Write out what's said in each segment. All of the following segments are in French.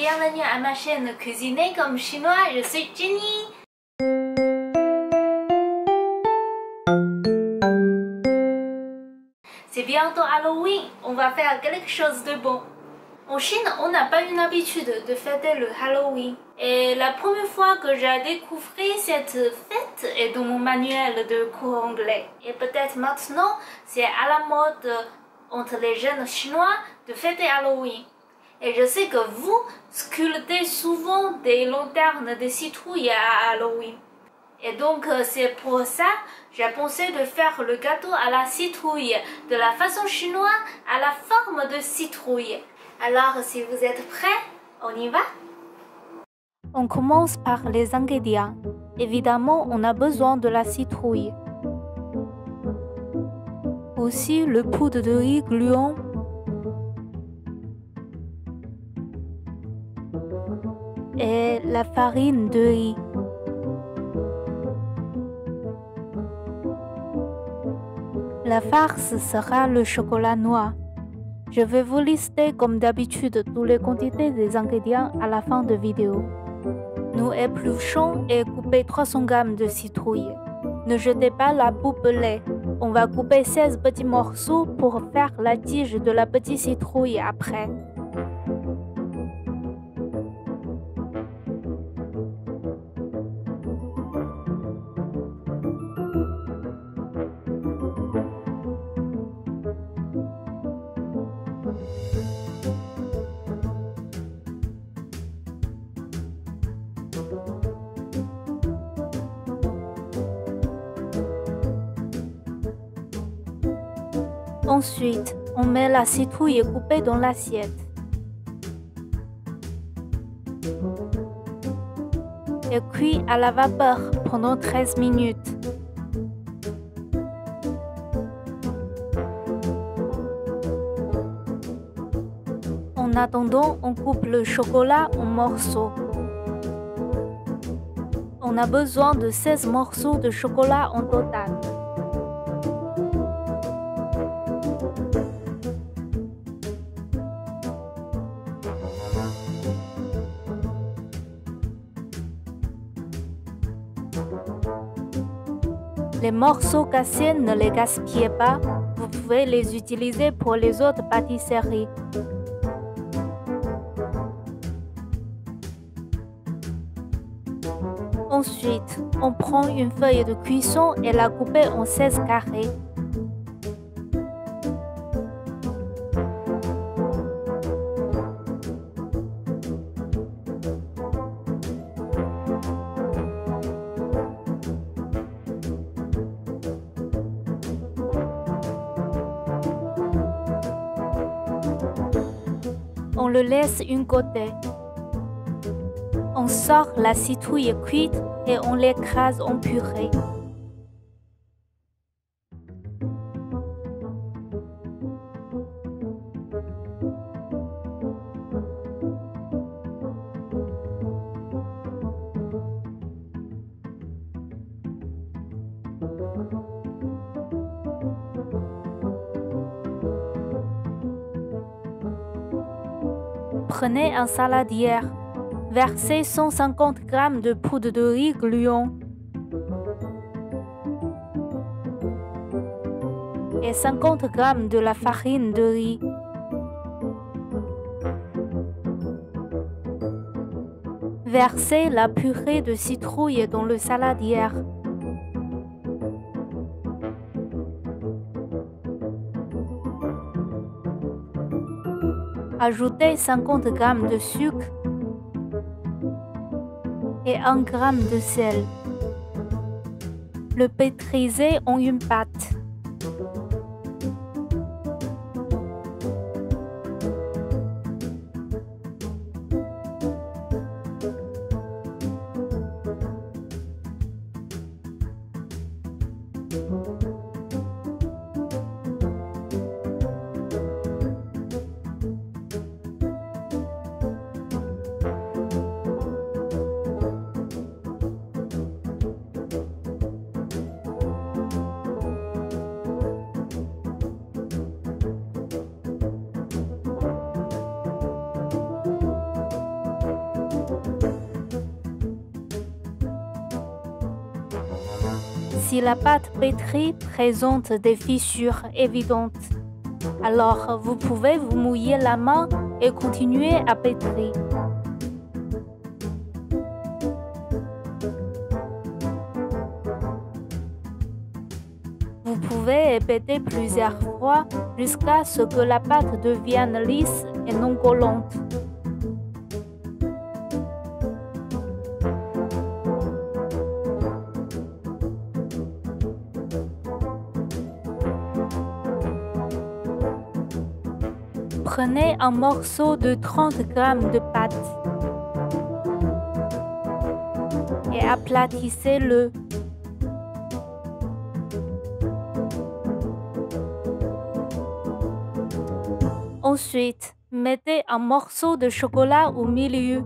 bienvenue à ma chaîne Cuisiner comme chinois, je suis Jenny. C'est bientôt Halloween, on va faire quelque chose de bon. En Chine, on n'a pas une habitude de fêter le Halloween. Et la première fois que j'ai découvert cette fête est dans mon manuel de cours anglais. Et peut-être maintenant, c'est à la mode entre les jeunes chinois de fêter Halloween. Et je sais que vous sculptez souvent des lanternes de citrouilles à Halloween. Et donc c'est pour ça j'ai pensé de faire le gâteau à la citrouille de la façon chinoise à la forme de citrouille. Alors si vous êtes prêts, on y va? On commence par les ingrédients. Évidemment, on a besoin de la citrouille. Aussi le poudre de riz gluant. Et la farine de riz. La farce sera le chocolat noir. Je vais vous lister comme d'habitude toutes les quantités des ingrédients à la fin de la vidéo. Nous épluchons et coupons 300 g de citrouille. Ne jetez pas la poubelle. On va couper 16 petits morceaux pour faire la tige de la petite citrouille après. Ensuite, on met la citrouille coupée dans l'assiette. Et cuit à la vapeur pendant 13 minutes. En attendant, on coupe le chocolat en morceaux. On a besoin de 16 morceaux de chocolat en total. Les morceaux cassés, ne les gaspillez pas, vous pouvez les utiliser pour les autres pâtisseries. Ensuite, on prend une feuille de cuisson et la coupe en 16 carrés. On le laisse une côté. On sort la citrouille cuite et on l'écrase en purée. Prenez un saladière. Versez 150 g de poudre de riz gluant et 50 g de la farine de riz. Versez la purée de citrouille dans le saladière. Ajoutez 50 g de sucre et 1 g de sel. Le pétrisez en une pâte. Si la pâte pétrie présente des fissures évidentes, alors vous pouvez vous mouiller la main et continuer à pétrir. Vous pouvez répéter plusieurs fois jusqu'à ce que la pâte devienne lisse et non collante. Prenez un morceau de 30 g de pâte et aplatissez-le. Ensuite, mettez un morceau de chocolat au milieu.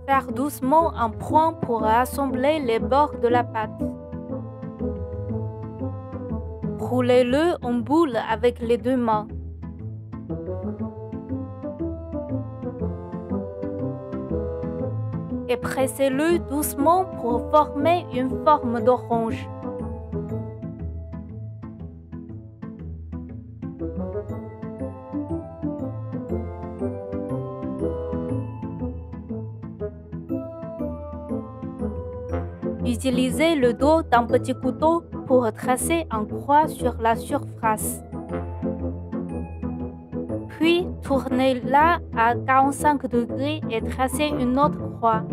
Faire doucement un point pour assembler les bords de la pâte. Roulez-le en boule avec les deux mains. Et pressez-le doucement pour former une forme d'orange. Utilisez le dos d'un petit couteau pour tracer un croix sur la surface. Puis, tournez-la à 45 degrés et tracez une autre croix.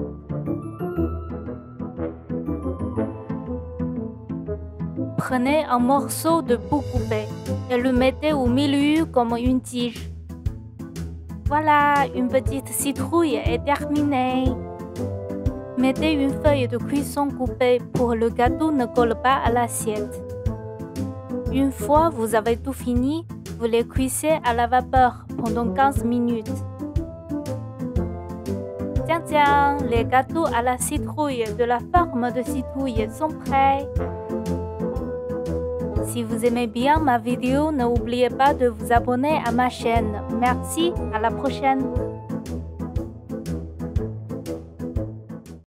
Prenez un morceau de peau coupée et le mettez au milieu comme une tige. Voilà, une petite citrouille est terminée. Mettez une feuille de cuisson coupée pour que le gâteau ne colle pas à l'assiette. Une fois vous avez tout fini, vous les cuisez à la vapeur pendant 15 minutes. Tiens, les gâteaux à la citrouille de la forme de citrouille sont prêts. Si vous aimez bien ma vidéo, n'oubliez pas de vous abonner à ma chaîne. Merci, à la prochaine.